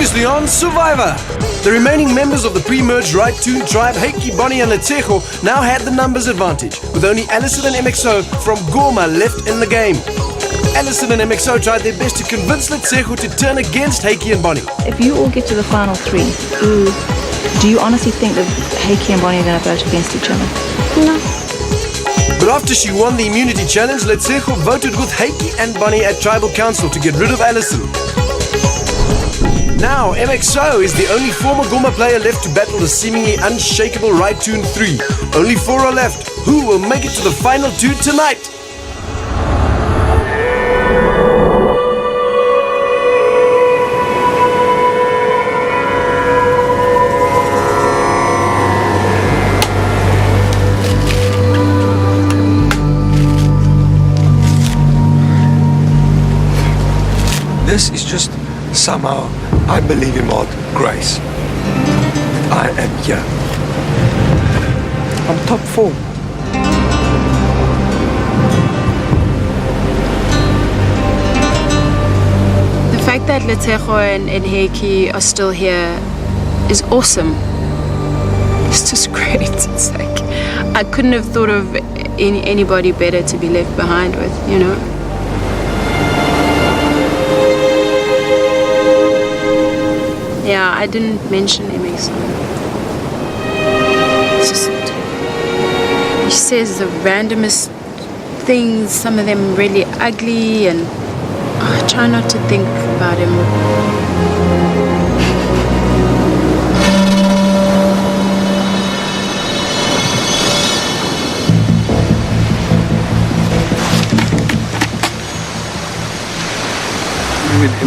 Previously on Survivor, the remaining members of the pre-merged Right 2 tribe, Heiki, Bonnie and Letsejo, now had the numbers advantage, with only Allison and MXO from Goma left in the game. Allison and MXO tried their best to convince Letsejo to turn against Heiki and Bonnie. If you all get to the final three, do you honestly think that Heiki and Bonnie are going to vote against each other? No. But after she won the immunity challenge, Letsejo voted with Heiki and Bonnie at Tribal Council to get rid of Allison. Now, MXO is the only former Goma player left to battle the seemingly unshakable Right 2 and 3. Only 4 are left. Who will make it to the final 2 tonight? This is just somehow, I believe in more grace. I am here. I'm top 4. The fact that Letsejo and Heiki are still here is awesome. It's just great. It's like, I couldn't have thought of anybody better to be left behind with, you know? Yeah, I didn't mention MXO. It's just, he says the randomest things, some of them really ugly, and I try not to think about him.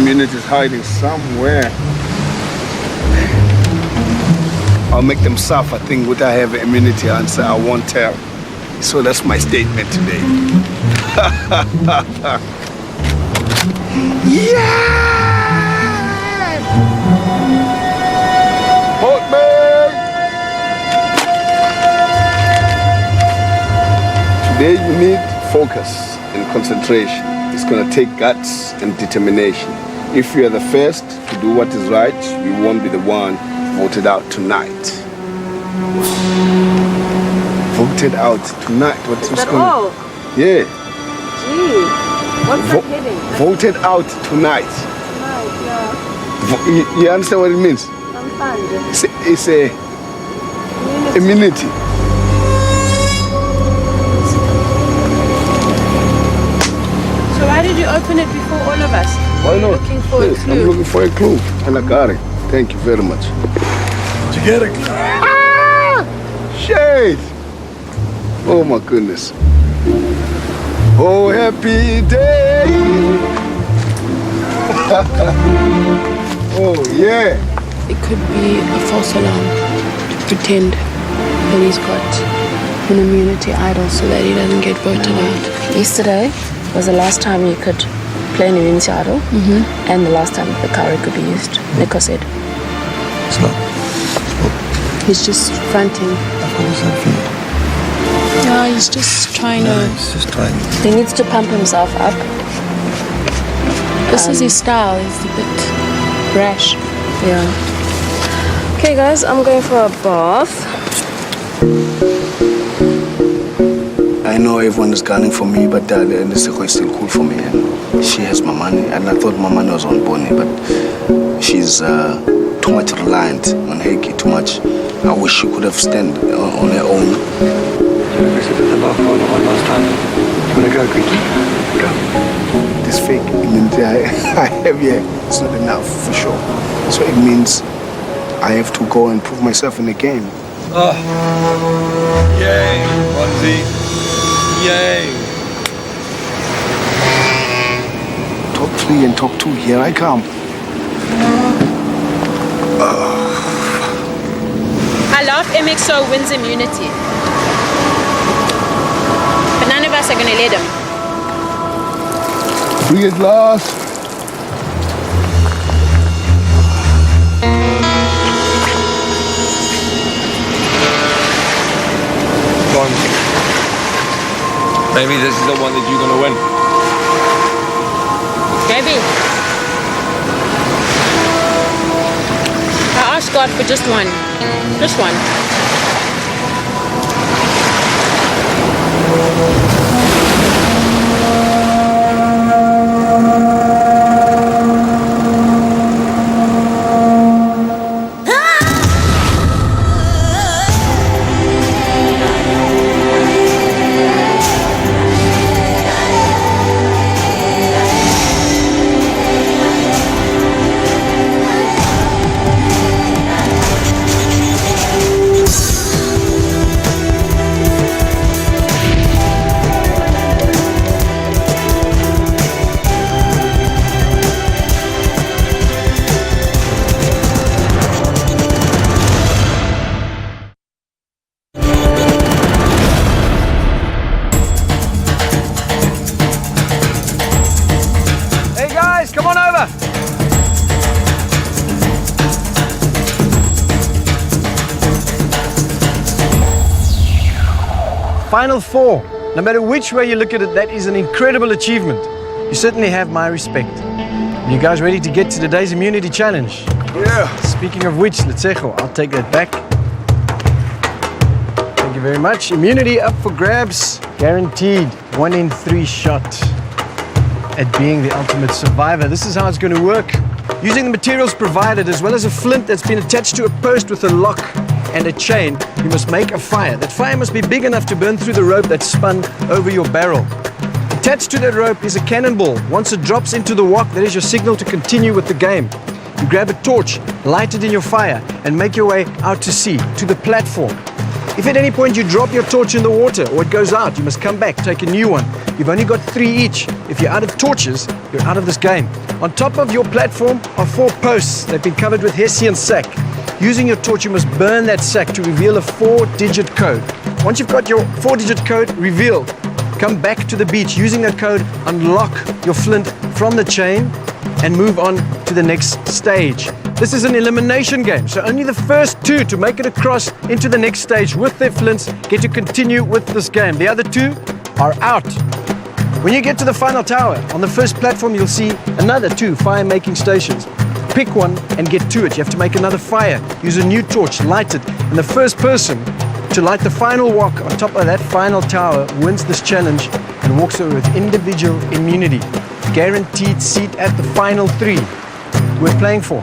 Immunity is hiding somewhere. I'll make them suffer. I think what I have immunity answer, I won't tell. So that's my statement today. Yeah! Hold me! Today you need focus and concentration. It's gonna take guts and determination. If you are the first to do what is right, you won't be the one voted out tonight. Voted out tonight. What's Is that all? Yeah. Gee, what's that heading? Voted out tonight. Right, yeah. You understand what it means? I'm fine. It's a immunity. So why did you open it before all of us? Why not? Looking for a Yes, clue. I'm looking for a clue, and I got it. Thank you very much. Did you get a clue? Ah! Shade! Oh my goodness. Oh, happy day! Oh, yeah. It could be a false alarm to pretend that he's got an immunity idol so that he doesn't get voted out. Yesterday was the last time you could play an immunity idol, and the last time the cowrie could be used. Nico said. It's not. He's just fronting. I've got the same feeling. No, he's just trying No, to... he's just trying. He needs to pump himself up. This is his style. He's a bit brash. Yeah. Okay, guys, I'm going for a bath. I know everyone is gunning for me, but Lesego is still cool for me. And she has my money, and I thought my money was on Bonnie, but she's too much reliant on Heiki, too much. I wish she could have stand on her own. We sit at the bar for one last time. You wanna go, Quinky? Go. This fake immunity I have here is not enough, for sure. So it means I have to go and prove myself in the game. Oh. Yay, onesie. Yay. Top 3 and top 2, here I come. I laugh MXO wins immunity. But none of us are going to let him. Bring it last. One. Maybe this is the one that you're gonna win. Maybe. Scott, for just one. Just one. Come on over. Final four. No matter which way you look at it, that is an incredible achievement. You certainly have my respect. You guys ready to get to today's immunity challenge? Yeah. Speaking of which, Letsecho, I'll take that back. Thank you very much. Immunity up for grabs. Guaranteed 1 in 3 shot at being the ultimate survivor. This is how it's going to work. Using the materials provided, as well as a flint that's been attached to a post with a lock and a chain, you must make a fire. That fire must be big enough to burn through the rope that's spun over your barrel. Attached to that rope is a cannonball. Once it drops into the wok, that is your signal to continue with the game. You grab a torch, light it in your fire, and make your way out to sea, to the platform. If at any point you drop your torch in the water or it goes out, you must come back, take a new one. You've only got 3 each. If you're out of torches, you're out of this game. On top of your platform are 4 posts. They've been covered with hessian sack. Using your torch, you must burn that sack to reveal a 4-digit code. Once you've got your 4-digit code revealed, come back to the beach. Using that code, unlock your flint from the chain and move on to the next stage. This is an elimination game, so only the first 2 to make it across into the next stage with their flints get to continue with this game. The other 2 are out. When you get to the final tower, on the first platform you'll see another 2 fire-making stations. Pick one and get to it. You have to make another fire. Use a new torch, light it, and the first person to light the final wok on top of that final tower wins this challenge and walks away with individual immunity. Guaranteed seat at the final 3. We're playing for.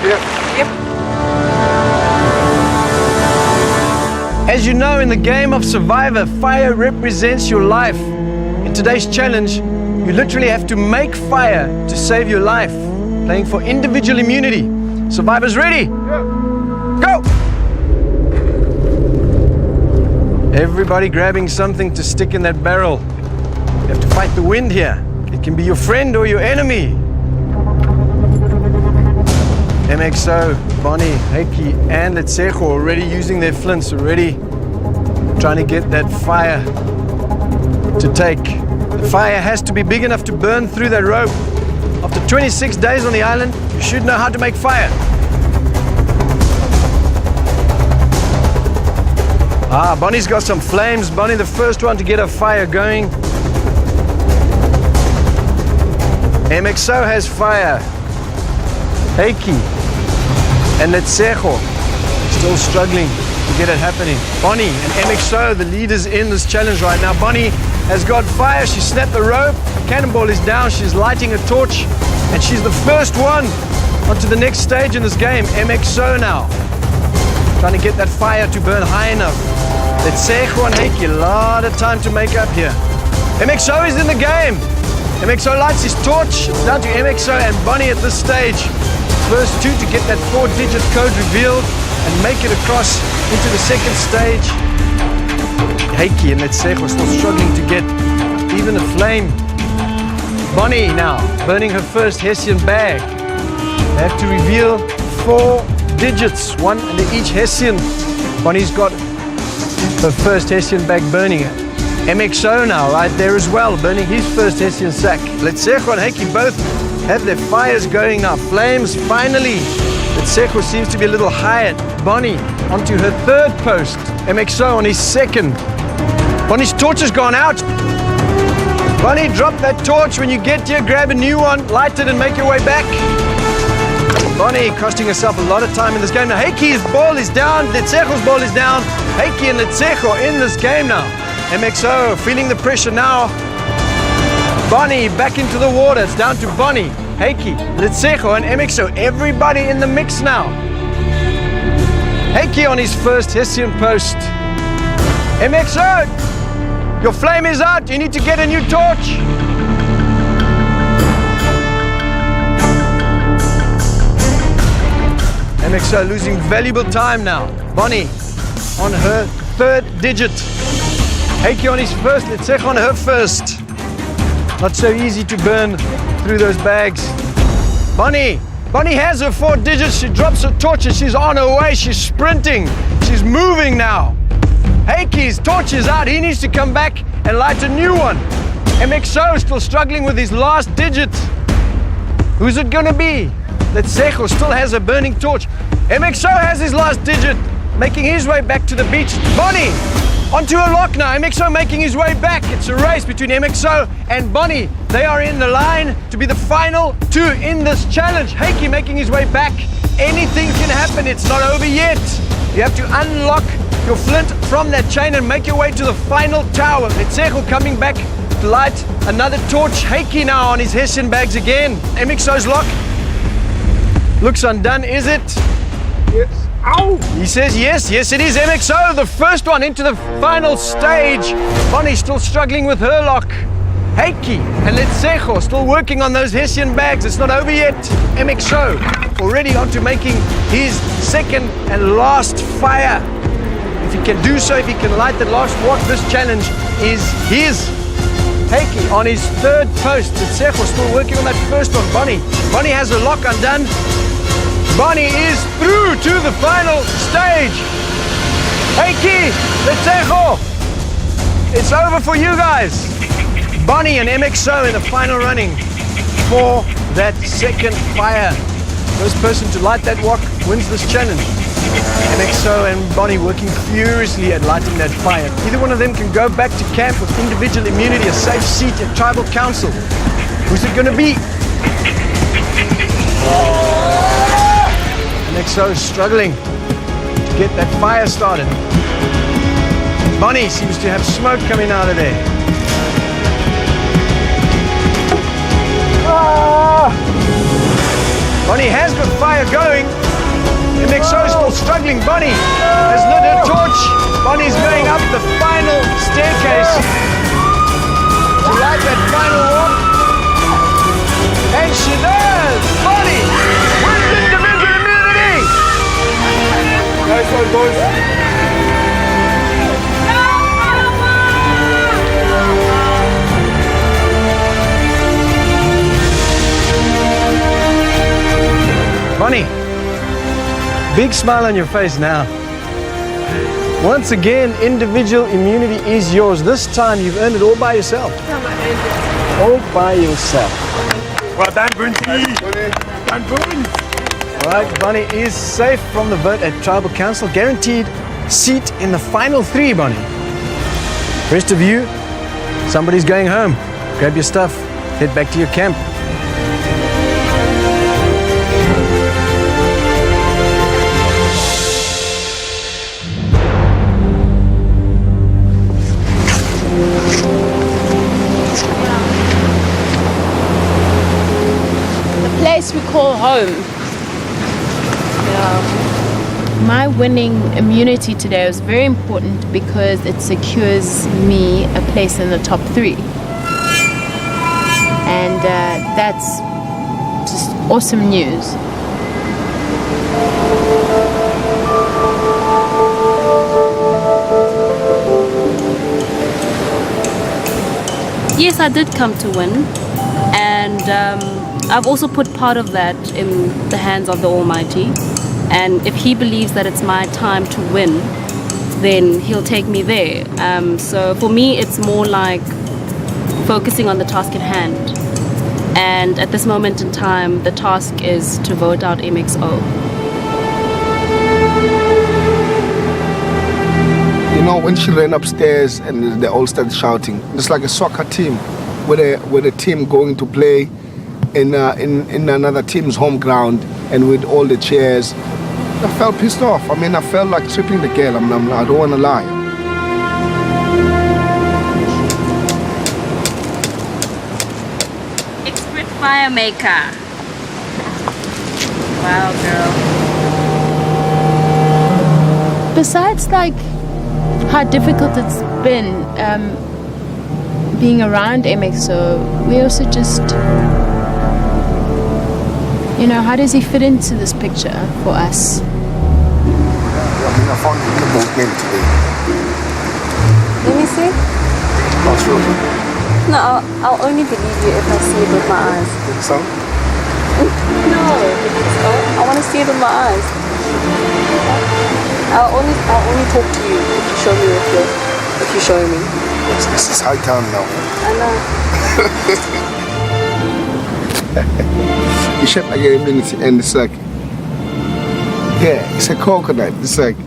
Yep. As you know, in the game of Survivor, fire represents your life. In today's challenge, you literally have to make fire to save your life. Playing for individual immunity. Survivors ready? Go! Everybody grabbing something to stick in that barrel. You have to fight the wind here. It can be your friend or your enemy. MXO, Bonnie, Heiki, and Letsecho already using their flints, already trying to get that fire to take. The fire has to be big enough to burn through that rope. After 26 days on the island, you should know how to make fire. Bonnie's got some flames. Bonnie, the first one to get a fire going. MXO has fire. Heiki and Letsecho still struggling to get it happening. Bonnie and MXO, the leaders in this challenge right now. Bonnie has got fire. She snapped the rope. Cannonball is down. She's lighting a torch, and she's the first one onto the next stage in this game. MXO now trying to get that fire to burn high enough. Letsecho and Heiki, a lot of time to make up here. MXO is in the game. MXO lights his torch. It's down to MXO and Bonnie at this stage. First 2 to get that 4-digit code revealed and make it across into the second stage. Heiki and Letsecho still struggling to get even a flame. Bonnie now burning her first hessian bag. They have to reveal 4 digits, 1 under each hessian. Bonnie's got her first hessian bag burning. MXO now right there as well, burning his first hessian sack. Letsecho and Heiki both have their fires going now. Flames finally. Letsecho seems to be a little higher. Bonnie onto her 3rd post. MXO on his 2nd. Bonnie's torch has gone out. Bonnie, drop that torch. When you get here, grab a new one, light it and make your way back. Bonnie costing herself a lot of time in this game. Now Heikki's ball is down, Letsecho's ball is down. Heikki and Letsecho in this game now. MXO feeling the pressure now. Bonnie back into the water. It's down to Bonnie, Heikki, Letsecho and MXO. Everybody in the mix now. Heikki on his first Hessian post. MXO, your flame is out. You need to get a new torch. MXO losing valuable time now. Bonnie on her third digit. Heikki on his first, Letsecho on her first. Not so easy to burn through those bags. Bonnie has her 4 digits. She drops her torch and she's on her way. She's sprinting. She's moving now. Heikki's torch is out. He needs to come back and light a new one. MXO still struggling with his last digit. Who's it gonna be? Letsecho still has a burning torch. MXO has his last digit, making his way back to the beach. Bonnie onto a lock now. MXO making his way back. It's a race between MXO and Bonnie. They are in the line to be the final 2 in this challenge. Heikki making his way back. Anything can happen. It's not over yet. You have to unlock your flint from that chain and make your way to the final tower. Letsecho coming back to light another torch. Heikki now on his Hessian bags again. MXO's lock looks undone, is it? Yes. Ow! He says yes. Yes, it is MXO, the first one into the final stage. Bonnie still struggling with her lock. Heikki and Letsecho still working on those Hessian bags. It's not over yet. MXO already on to making his second and last fire. If he can do so, if he can light the last one, this challenge is his. Heikki on his third post. Letsecho still working on that first one. Bonnie has her lock undone. Bonnie is through to the final stage. Heikki, Letsecho, it's over for you guys. Bonnie and MXO in the final running for that second fire. First person to light that wok wins this challenge. MXO and Bonnie working furiously at lighting that fire. Either one of them can go back to camp with individual immunity, a safe seat at tribal council. Who's it going to be? MXO is struggling to get that fire started. Bonnie seems to have smoke coming out of there. Bonnie has got fire going. MXO is still struggling. Bonnie has lit her torch. Bonnie's going up the final staircase to light that final walk. And she does! Bonnie wins individual immunity! Nice one, boys. Bonnie, big smile on your face now. Once again, individual immunity is yours. This time you've earned it all by yourself. All by yourself. Well done, Bunty. Done, Bunty. All right, Bonnie is safe from the vote at Tribal Council. Guaranteed seat in the final 3, Bonnie. Rest of you, somebody's going home. Grab your stuff, head back to your camp. We call home. Yeah. My winning immunity today was very important because it secures me a place in the top 3. And that's just awesome news. Yes, I did come to win, and I've also put part of that in the hands of the Almighty, and if He believes that it's my time to win, then He'll take me there. So for me, it's more like focusing on the task at hand, and at this moment in time, the task is to vote out MXO. You know, when she ran upstairs and they all started shouting, it's like a soccer team with a team going to play in another team's home ground and with all the chairs. I felt pissed off. I mean, I felt like tripping the girl. I don't want to lie. Expert fire maker. Wow, girl. Besides, like, how difficult it's been being around MXO, we also just, you know, how does he fit into this picture for us? I mean, I found him in the boat game today. Let me see. Oh, sure. No, I'll only believe you if I see it with my eyes. Think so? No, I want to see it with my eyes. I'll only talk to you if you show me if you show me. Yes, this is high time now. I know. You shape like everything, and it's like, yeah, it's a coconut. It's like,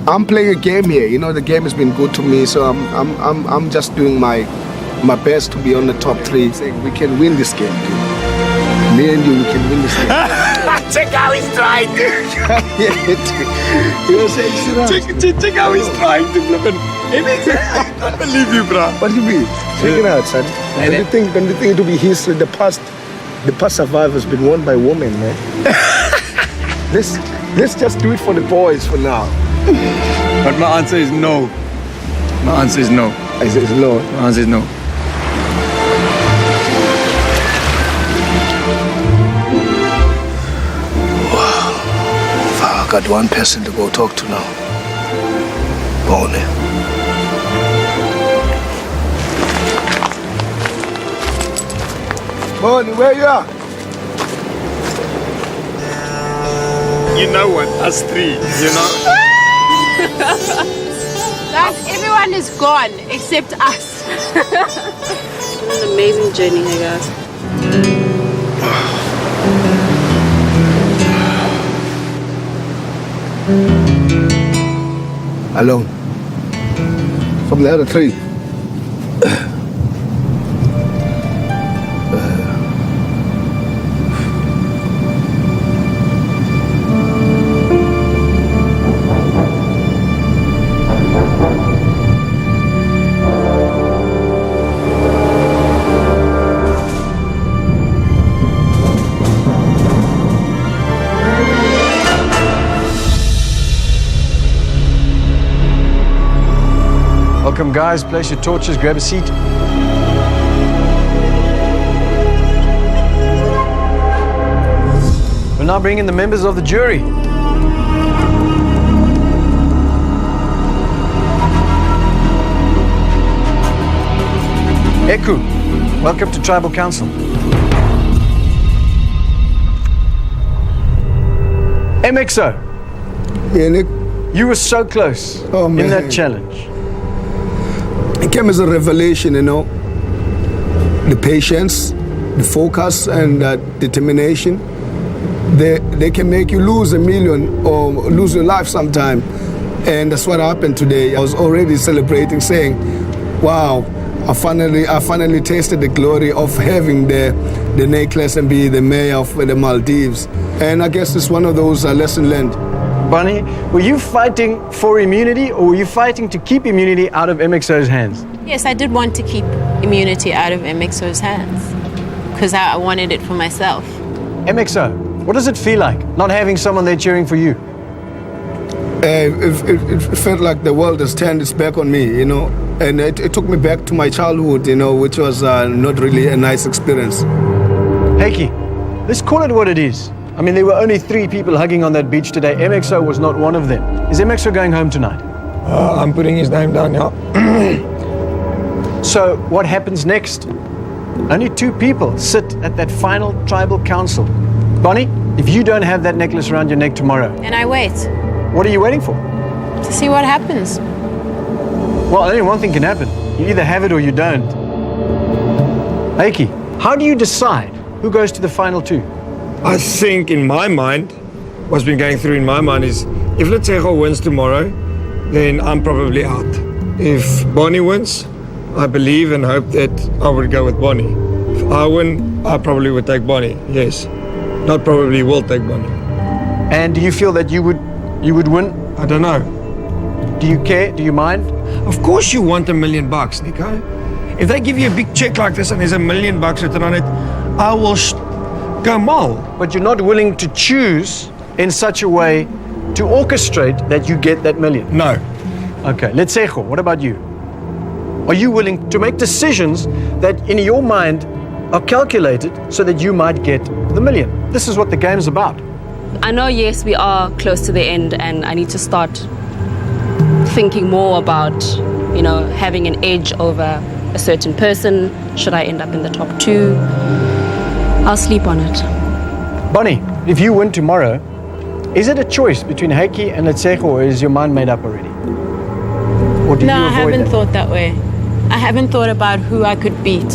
I'm playing a game here. You know, the game has been good to me, so I'm just doing my best to be on the top 3. Saying we can win this game, dude. Me and you, we can win this game. Check how he's trying to. Yeah, you know, Check how he's trying to flip it. I can't believe you, bro. What do you mean? Check it out, son. When you think it will be history, the past survivor has been won by women, man. Let's just do it for the boys for now. But my answer is no. My answer is no. It's no. My answer is no. I got one person to go talk to now. Bonnie. Bonnie, where you are? You know what? Us 3, you know? Guys, everyone is gone except us. It's been an amazing journey here, guys. Alone. From the other 3. Welcome, guys. Place your torches, grab a seat. We'll now bring in the members of the jury. Eku, welcome to Tribal Council. MXO, Yeah, Nick. you were so close Oh, in man. that challenge. It came as a revelation, you know. The patience, the focus, and determination. They can make you lose $1 million or lose your life sometime. And that's what happened today. I was already celebrating, saying, wow, I finally tasted the glory of having the necklace and be the mayor of the Maldives. And I guess it's one of those lessons learned. Bunny, were you fighting for immunity or were you fighting to keep immunity out of MXO's hands? Yes, I did want to keep immunity out of MXO's hands because I wanted it for myself. MXO, what does it feel like not having someone there cheering for you? It felt like the world has turned its back on me, you know. And it took me back to my childhood, you know, which was not really a nice experience. Heiki, let's call it what it is. I mean, there were only 3 people hugging on that beach today. MXO was not one of them. Is MXO going home tonight? I'm putting his name down, yeah. So what happens next? Only 2 people sit at that final tribal council. Bonnie, if you don't have that necklace around your neck tomorrow, And I wait what are you waiting for? to see what happens. Well, only one thing can happen. You either have it or you don't. Heiki, how do you decide who goes to the final 2? I think in my mind, what's been going through in my mind is if Letego wins tomorrow, then I'm probably out. If Bonnie wins, I believe and hope that I would go with Bonnie. If I win, I probably would take Bonnie, yes. Not probably will take Bonnie. And do you feel that you would win? I don't know. Do you care? Do you mind? Of course you want $1 million, Nico. If they give you a big check like this and there's $1 million written on it, I will go mal. But you're not willing to choose in such a way to orchestrate that you get that million? No. Okay, Letsejo, what about you? Are you willing to make decisions that in your mind are calculated so that you might get the million? This is what the game's about. I know, yes, we are close to the end, and I need to start thinking more about, having an edge over a certain person. Should I end up in the top 2? I'll sleep on it. Bonnie, if you win tomorrow, is it a choice between Heiki and Letsejo, or is your mind made up already? Or do No, you I avoid haven't that? thought that way. I haven't thought about who I could beat.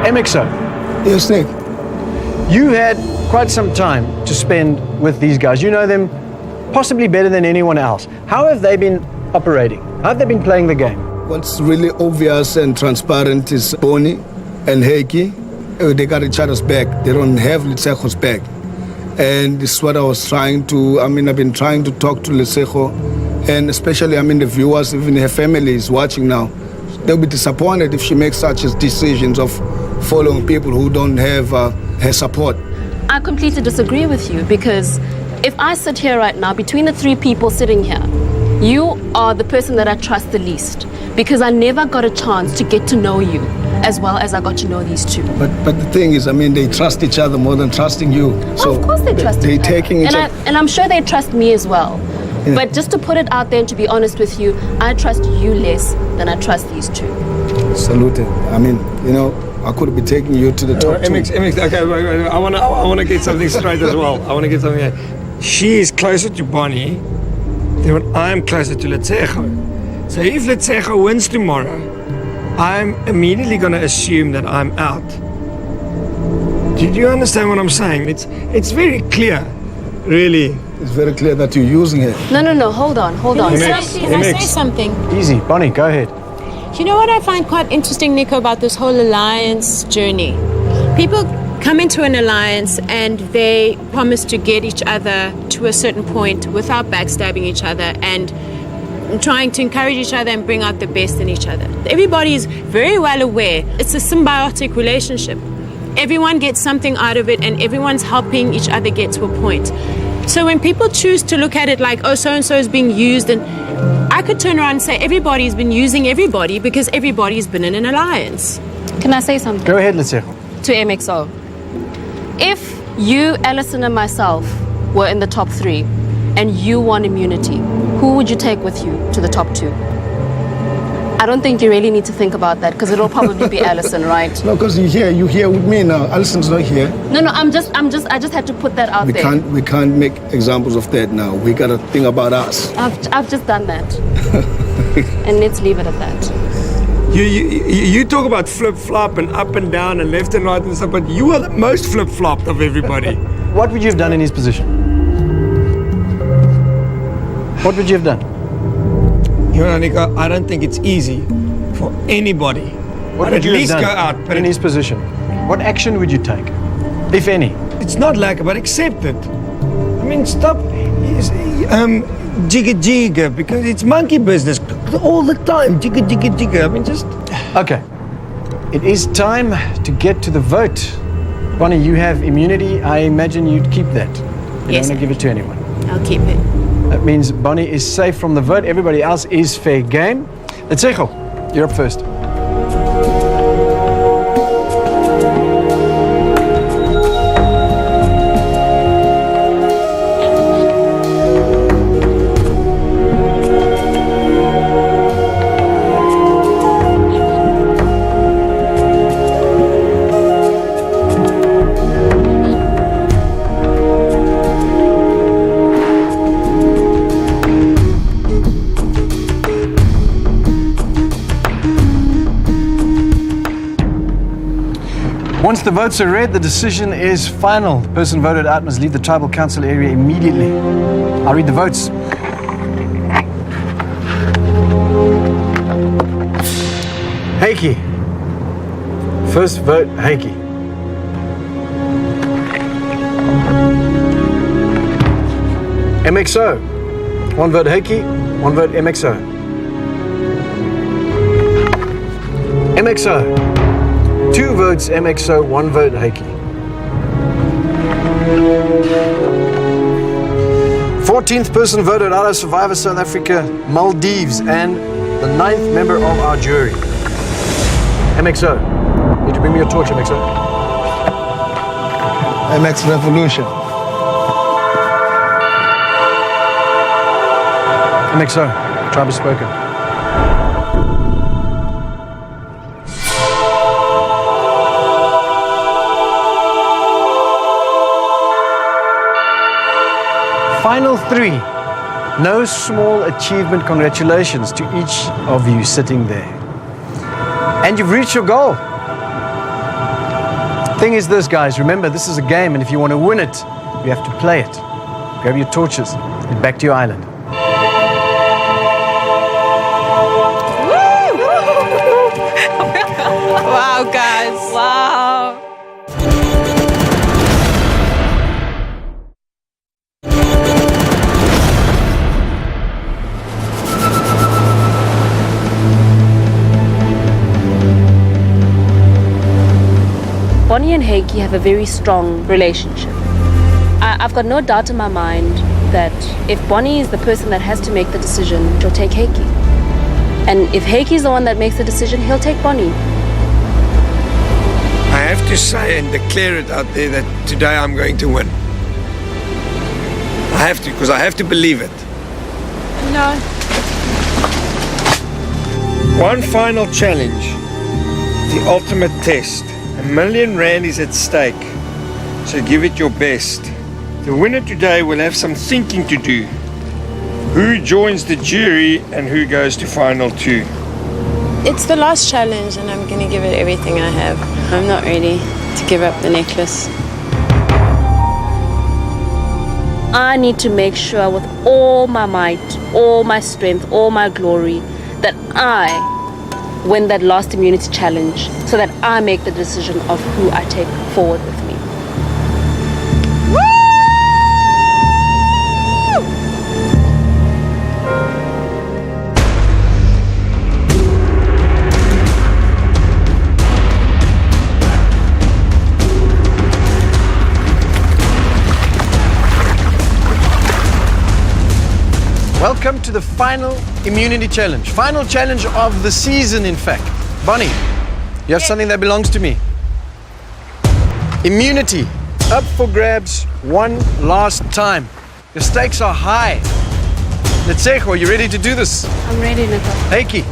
MXO, Yes, Nick. you had quite some time to spend with these guys. You know them possibly better than anyone else. How have they been operating? How have they been playing the game? What's really obvious and transparent is Bonnie and Heiki. They got each other's back. They don't have Letsejo's back. And this is what I was trying to, I've been trying to talk to Letsejo, and especially, the viewers, even her family is watching now. They'll be disappointed if she makes such decisions of following people who don't have her support. I completely disagree with you, because if I sit here right now, between the 3 people sitting here, you are the person that I trust the least, because I never got a chance to get to know you as well as I got to know these 2. But the thing is, they trust each other more than trusting you. So of course they trust they're each other. taking each other. And I'm sure they trust me as well. Yeah. But just to put it out there and to be honest with you, I trust you less than I trust these 2. Salute. I could be taking you to the top 2. MX, okay, wait, I want to get something straight as well. I want to get something. She is closer to Bonnie than when I'm closer to Letsejo. So if Letsejo wins tomorrow, I'm immediately going to assume that I'm out. Do you understand what I'm saying? It's very clear, really. It's very clear that you're using it. No, hold on. Can I say something? Easy, Bonnie, go ahead. You know what I find quite interesting, Nico, about this whole alliance journey? People come into an alliance and they promise to get each other to a certain point without backstabbing each other and trying to encourage each other and bring out the best in each other. Everybody is very well aware it's a symbiotic relationship. Everyone gets something out of it and everyone's helping each other get to a point. So when people choose to look at it like, oh, so-and-so is being used, and I could turn around and say everybody's been using everybody because everybody's been in an alliance. Can I say something? Go ahead, Letsejo. To MXO. If you, Alison, and myself were in the top 3 and you won immunity, who would you take with you to the top 2? I don't think you really need to think about that, because it'll probably be Alison, right? No, because you're here with me now. Alison's not here. No, I just had to put that out there. We can't make examples of that now. We gotta think about us. I've just done that. And let's leave it at that. You talk about flip-flop and up and down and left and right and stuff, but you are the most flip-flopped of everybody. What would you have done in his position? What would you have done? Nico, I don't think it's easy for anybody. What But would at you have least done go out. But in his position? What action would you take, if any? it's not like, but accept it. Stop jigga, because it's monkey business all the time. Jigga. Just... Okay. It is time to get to the vote. Bonnie, you have immunity. I imagine you'd keep that. You Yes, don't want to give it to anyone. I'll keep it. That means Bonnie is safe from the vote. Everybody else is fair game. Letsejo, you're up first. Once the votes are read, the decision is final. The person voted out must leave the tribal council area immediately. I'll read the votes. Heiki, First vote, Heikki. MXO. One vote Heikki, one vote MXO. MXO. 2 votes MXO, 1 vote Heikki. 14th person voted out of Survivor South Africa, Maldives, and the 9th member of our jury. MXO. Need to bring me your torch, MXO. MX Revolution. MXO. Tribe has spoken. Final 3. No small achievement. Congratulations to each of you sitting there. And you've reached your goal. Thing is this, guys, remember, this is a game, and if you want to win it, you have to play it. Grab your torches and back to your island. Wow, guys. Wow. Bonnie and Heikki have a very strong relationship. I've got no doubt in my mind that if Bonnie is the person that has to make the decision, she'll take Heikki. And if Heikki's the one that makes the decision, he'll take Bonnie. I have to say and declare it out there that today I'm going to win. I have to, because I have to believe it. No. One final challenge. The ultimate test. R1 million is at stake. So give it your best. The winner today will have some thinking to do. Who joins the jury and who goes to final 2? It's the last challenge, and I'm gonna give it everything I have. I'm not ready to give up the necklace. I need to make sure with all my might, all my strength, all my glory, that I win that last immunity challenge so that I make the decision of who I take forward with me. Welcome to the final immunity challenge. Final challenge of the season, in fact. Bonnie, you have something that belongs to me. Immunity, up for grabs one last time. Your stakes are high. Letsejo, are you ready to do this? I'm ready, Nico. Heikki,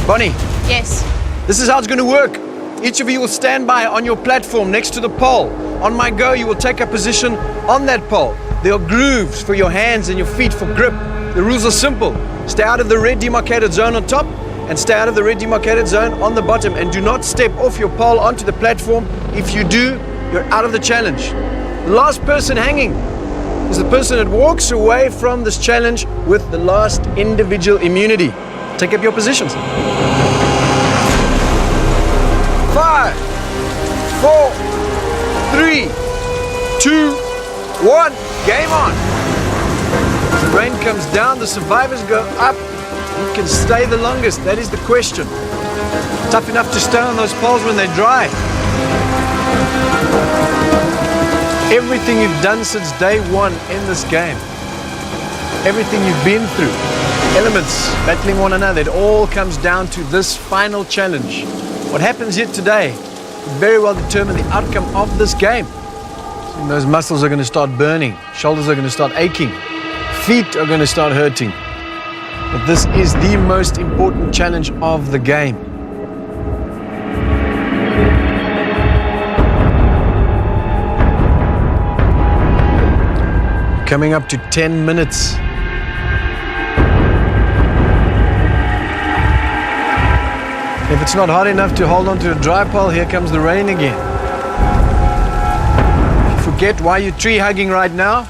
Bonnie, Yes. this is how it's going to work. Each of you will stand by on your platform next to the pole. On my go, you will take a position on that pole. There are grooves for your hands and your feet for grip. The rules are simple. Stay out of the red demarcated zone on top and stay out of the red demarcated zone on the bottom, and do not step off your pole onto the platform. If you do, you're out of the challenge. The last person hanging is the person that walks away from this challenge with the last individual immunity. Take up your positions. 5, 4, 3, 2, 1. Game on. The rain comes down, the survivors go up. Who can stay the longest? That is the question. Tough enough to stay on those poles when they're dry. Everything you've done since day one in this game, everything you've been through, elements battling one another, it all comes down to this final challenge. What happens here today could very well determine the outcome of this game. And those muscles are going to start burning, shoulders are going to start aching, feet are going to start hurting. But this is the most important challenge of the game. Coming up to 10 minutes. If it's not hot enough to hold on to a dry pole, here comes the rain again. Forget why you're tree hugging right now.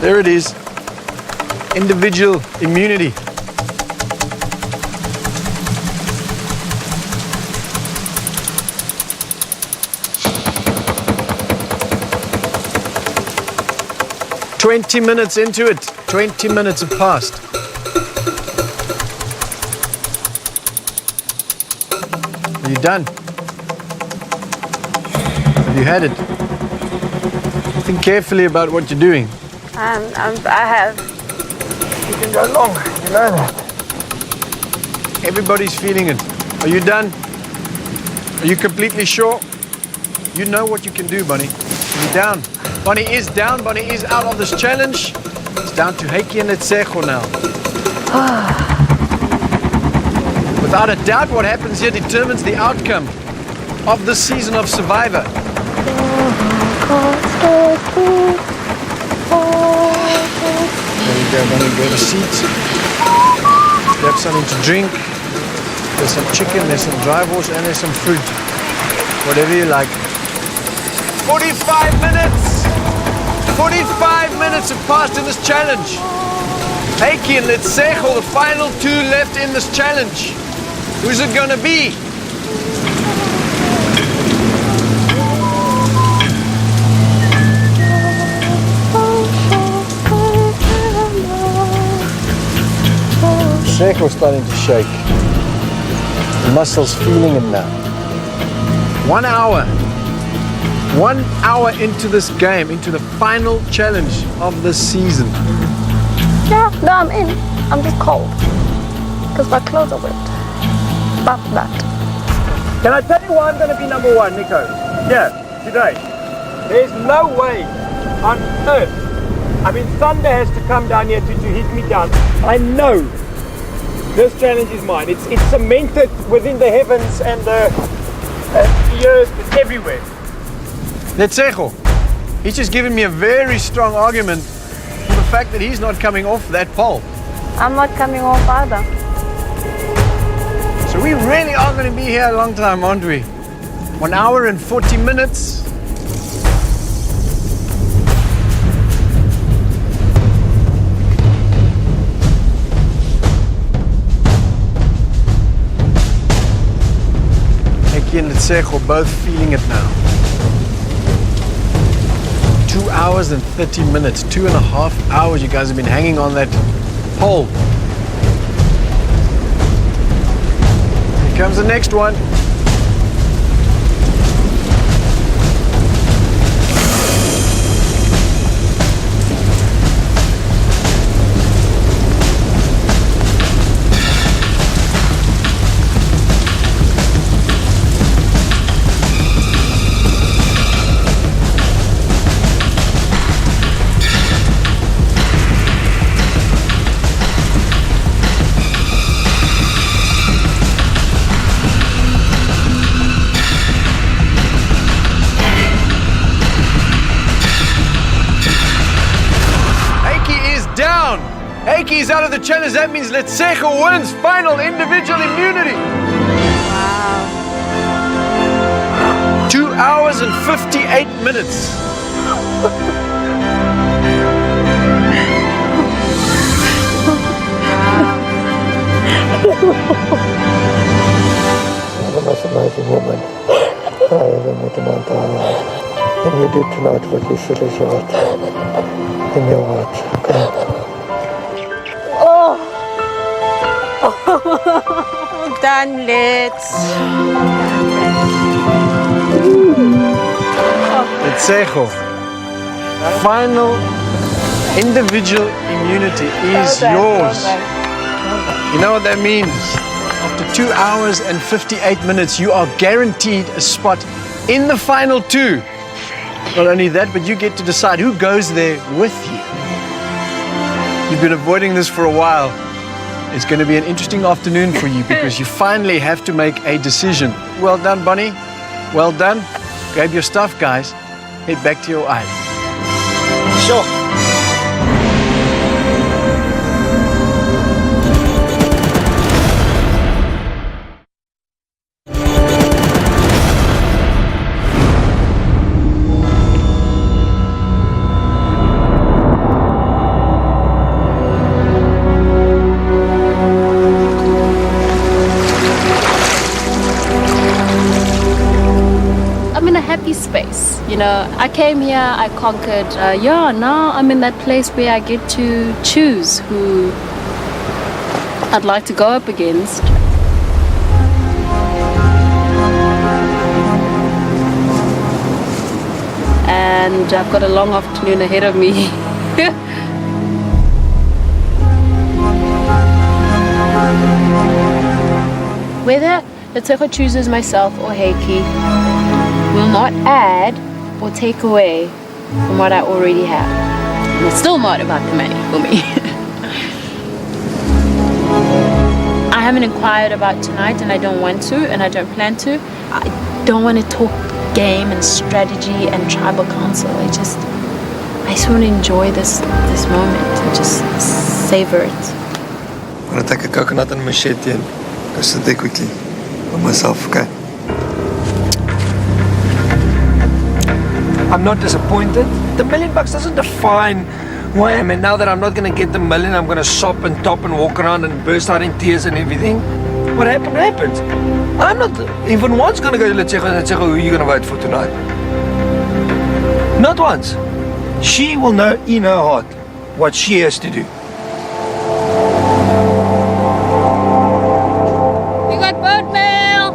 There it is. Individual immunity. 20 minutes into it. 20 minutes have passed. Are you done? Have you had it? Think carefully about what you're doing. I have. You can go long, you know that. Everybody's feeling it. Are you done? Are you completely sure? You know what you can do, Bunny. You're down. Bunny is down. Bunny is out of this challenge. It's down to Heikki and Letsejo now. Without a doubt, what happens here determines the outcome of this season of Survivor. There you go, Bunny. Go to seat. Grab something to drink. There's some chicken, there's some dry horse, and there's some fruit. Whatever you like. 45 minutes! 45 minutes have passed in this challenge. Heikki and Letsejo, the final two left in this challenge. Who's it gonna be? Letsejo's starting to shake. The muscles feeling it now. 1 hour. 1 hour into this game, into the final challenge of this season. Yeah, no, I'm in. I'm just cold. Because my clothes are wet. But that. Can I tell you why I'm going to be number one, Nico? Yeah, today. There's no way on earth. I mean, thunder has to come down here to hit me down. I know this challenge is mine. It's cemented within the heavens and the earth. It's everywhere. Letsejo, he's just given me a very strong argument for the fact that he's not coming off that pole. I'm not coming off either. So we really are going to be here a long time, aren't we? 1 hour and 40 minutes. Heikki and Letsejo both feeling it now. 2 hours and 30 minutes, 2.5 hours you guys have been hanging on that pole. Here comes the next one. Heikki's out of the challenge. That means Letsejo wins final individual immunity. Wow. 2 hours and 58 minutes. You're the most amazing woman I ever met in my entire life. And you did tonight what you said is right. In your heart, okay? Well done, Let's. Letsejo, final individual immunity is yours. You know what that means? After 2 hours and 58 minutes, you are guaranteed a spot in the final two. Not only that, but you get to decide who goes there with you. You've been avoiding this for a while. It's going to be an interesting afternoon for you because you finally have to make a decision. Well done, Bunny. Well done. Grab your stuff, guys. Head back to your island. Sure. space. You know, I came here, I conquered. Now I'm in that place where I get to choose who I'd like to go up against. And I've got a long afternoon ahead of me. Whether Letego chooses myself or Heiki will not add or take away from what I already have. And it's still not about the money for me. I haven't inquired about tonight, and I don't want to, and I don't plan to. I don't want to talk game and strategy and tribal council. I just want to enjoy this moment and just savor it. I'm gonna take a coconut and machete and go sit there quickly by myself, okay? I'm not disappointed. The $1 million doesn't define who I am, and now that I'm not gonna get the million, I'm gonna shop and top and walk around and burst out in tears and everything. What happened, happened. I'm not even once gonna go to Letego and say, who are you gonna vote for tonight? Not once. She will know in her heart what she has to do. We got boat mail!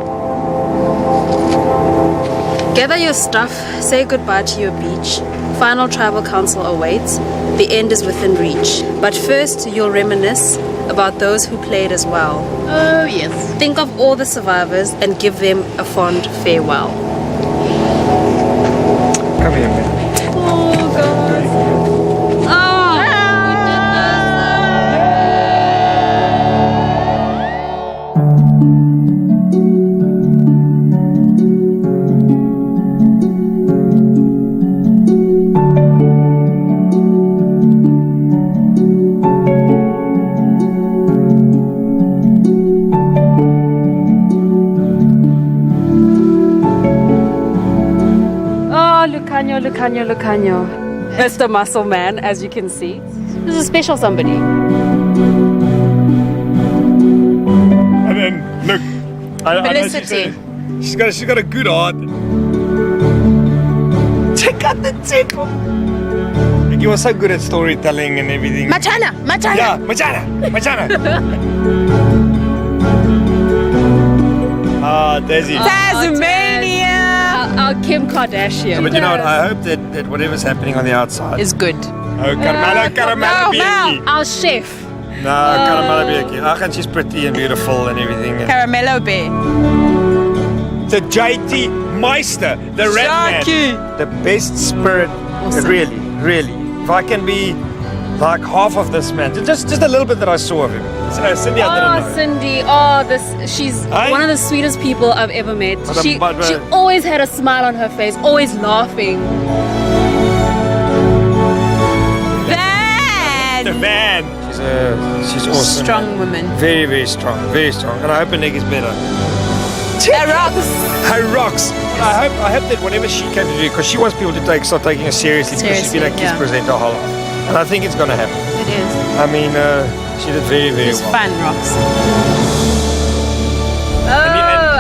Gather your stuff, say goodbye to your beach. Final tribal council awaits. The end is within reach. But first, you'll reminisce about those who played as well. Oh, yes. Think of all the survivors and give them a fond farewell. Come here, man. Oh, God. Oh, Lucanio. Mr. Muscle Man, as you can see. This is a special somebody. And then, look. I know Felicity. she's got a good heart. Check out the tip. You were so good at storytelling and everything. Machana. Yeah, Machana. Ah, Daisy. Tasmania Our Kim Kardashian. But you know what? I hope that whatever's happening on the outside. is good. Oh, Caramella Bianchi. Our chef. No, Caramella Bianchi. And she's pretty and beautiful and everything. Caramello Bear. The JT Meister, the red man. The best spirit. Awesome. Really. If I can be like half of this man, just a little bit that I saw of him. Cindy, I didn't know. Cindy. She's Aye. one of the sweetest people I've ever met. But She but- always had a smile on her face, always laughing. The van. She's awesome. Strong woman. Very, very strong. And I hope her neck is better. That rocks. Her rocks. I hope that whenever she came to do it, because she wants people to start taking her seriously, because she's been a kids yeah. presenter her whole life. And I think it's going to happen. It is. I mean, she did very, very It's well. fun, rocks.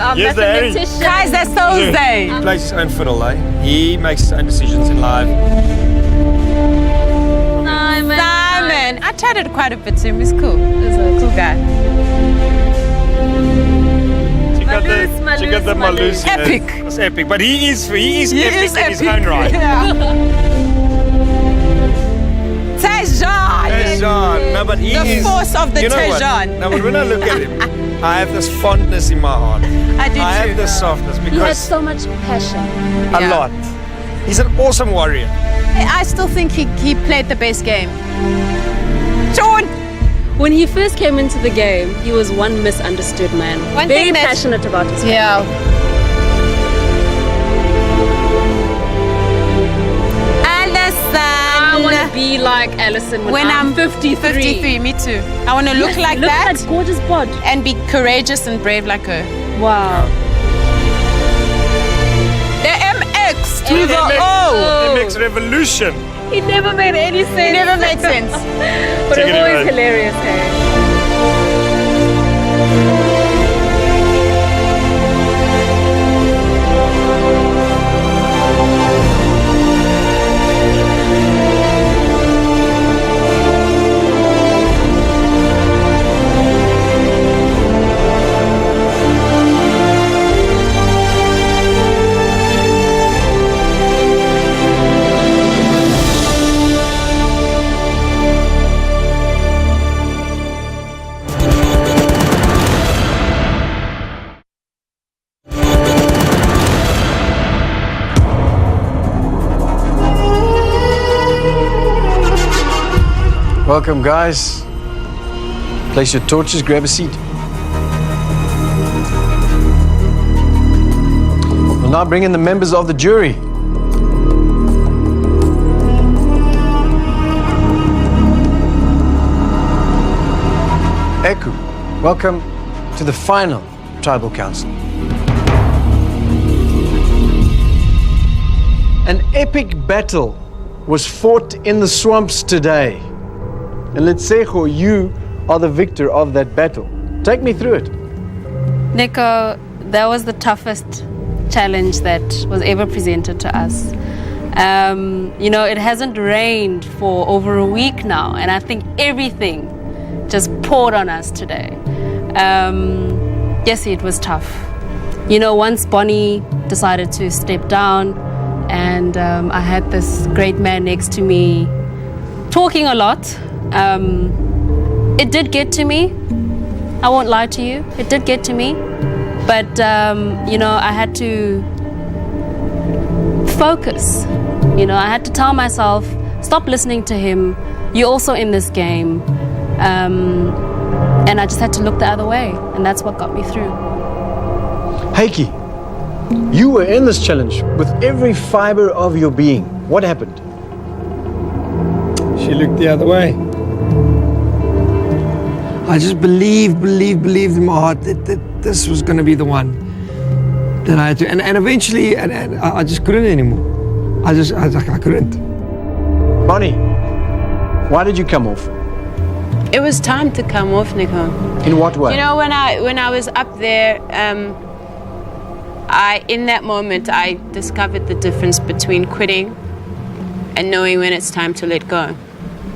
Our here's the Harry. mathematician. Guys, that's Thursday. He plays his own fiddle, eh? He makes his own decisions in life. Simon. I chatted quite a bit to him. He's cool. He's a cool guy. She got the Malus. Malus. Epic. It's epic, but he is epic is in his epic. own right. Tejan. Tejan. No, but he The is. force of the you know what? Tejan. No, but when I look at him, I have this fondness in my heart. I do I have too. this softness He had because so much passion. a Yeah. lot. He's an awesome warrior. I still think he played the best game. Sean. When he first came into the game, he was one misunderstood man. One Very thing that- passionate about his family. Yeah. I want to Alison. be like Alison When I'm 53. 53, me too. I want to look like Look that at that gorgeous bod. and be courageous and brave like her. Wow. The MX to the MX. O. MX Revolution. He never made any sense. It never made sense. But Take it's it always away. hilarious, hey? Welcome, guys. Place your torches, grab a seat. We'll now bring in the members of the jury. Eku, welcome to the final tribal council. An epic battle was fought in the swamps today. And Letsejo, you are the victor of that battle. Take me through it. Nico, that was the toughest challenge that was ever presented to us. It hasn't rained for over a week now, and I think everything just poured on us today. Yes, it was tough. Once Bonnie decided to step down, and I had this great man next to me talking a lot. It did get to me. I won't lie to you. It did get to me. But, I had to focus. I had to tell myself, stop listening to him. You're also in this game. And I just had to look the other way. And that's what got me through. Heiki, you were in this challenge with every fiber of your being. What happened? She looked the other way. I just believed in my heart that this was going to be the one that I had to. And eventually, I just couldn't anymore. I couldn't. Bonnie, why did you come off? It was time to come off, Nico. In what way? When I was up there, in that moment, I discovered the difference between quitting and knowing when it's time to let go.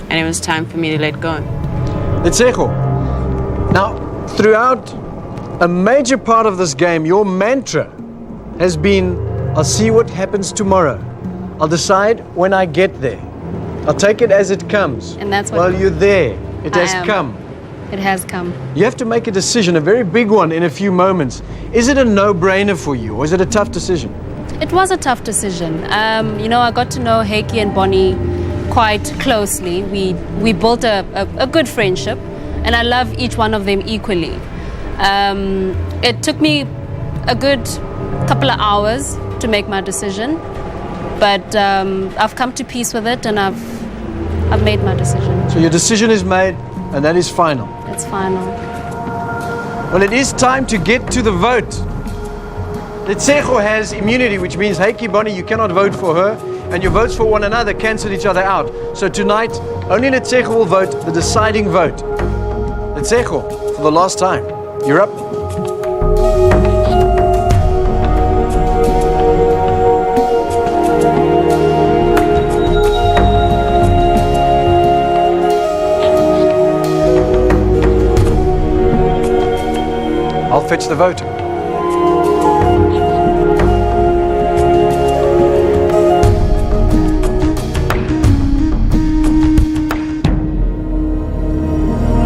And it was time for me to let go. Letsejo, now, throughout a major part of this game, your mantra has been, I'll see what happens tomorrow. I'll decide when I get there. I'll take it as it comes. And that's what... Well, you're there. It has come. It has come. You have to make a decision, a very big one, in a few moments. Is it a no-brainer for you, or is it a tough decision? It was a tough decision. I got to know Heiki and Bonnie quite closely. We built a good friendship, and I love each one of them equally. It took me a good couple of hours to make my decision, but I've come to peace with it, and I've made my decision. So your decision is made, and that is final. It's final. Well, it is time to get to the vote. Letsejo has immunity, which means, Heiki, Bonnie, you cannot vote for her, and your votes for one another cancel each other out. So tonight, only Letsejo will vote the deciding vote. Letsejo, for the last time, you're up. I'll fetch the vote.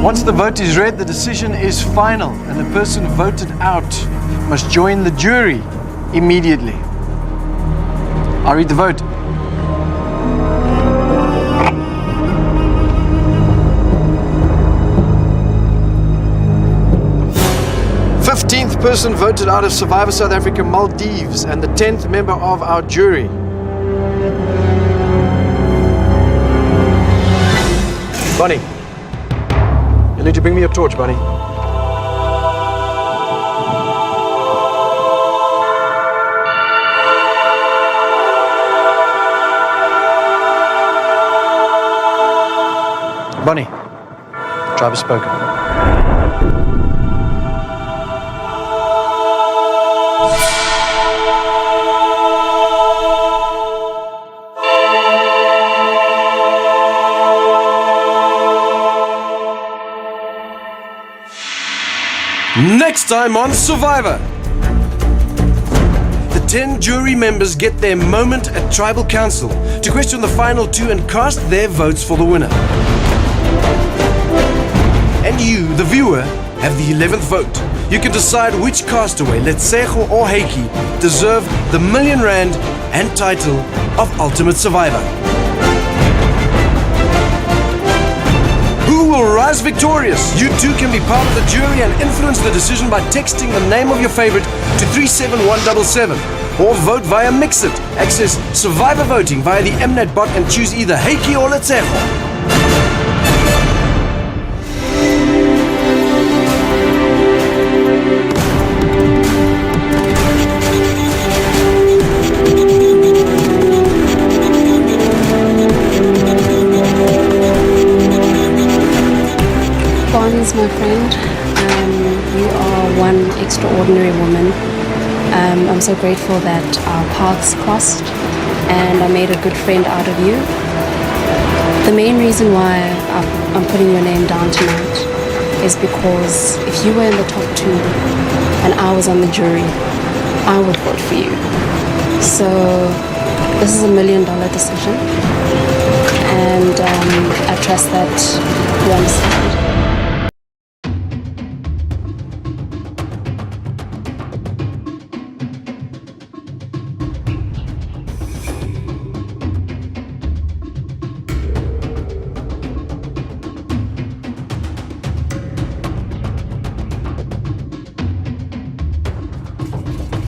Once the vote is read, the decision is final, and the person voted out must join the jury immediately. I'll read the vote. The 15th person voted out of Survivor South Africa Maldives, and the 10th member of our jury. Bonnie, you need to bring me your torch, Bonnie. Bonnie, tribe has spoken. Next time on Survivor, the 10 jury members get their moment at Tribal Council to question the final two and cast their votes for the winner. And you, the viewer, have the 11th vote. You can decide which castaway, Letsejo or Heiki, deserve the R1 million and title of Ultimate Survivor. Who will rise victorious? You too can be part of the jury and influence the decision by texting the name of your favorite to 37177 or vote via Mixit. Access survivor voting via the Mnet bot and choose either Heiki or Letseho. Bonnie's my friend. You are one extraordinary woman. I'm so grateful that our paths crossed and I made a good friend out of you. The main reason why I'm putting your name down tonight is because if you were in the top 2 and I was on the jury, I would vote for you. So this is $1 million decision, and I trust that you understand.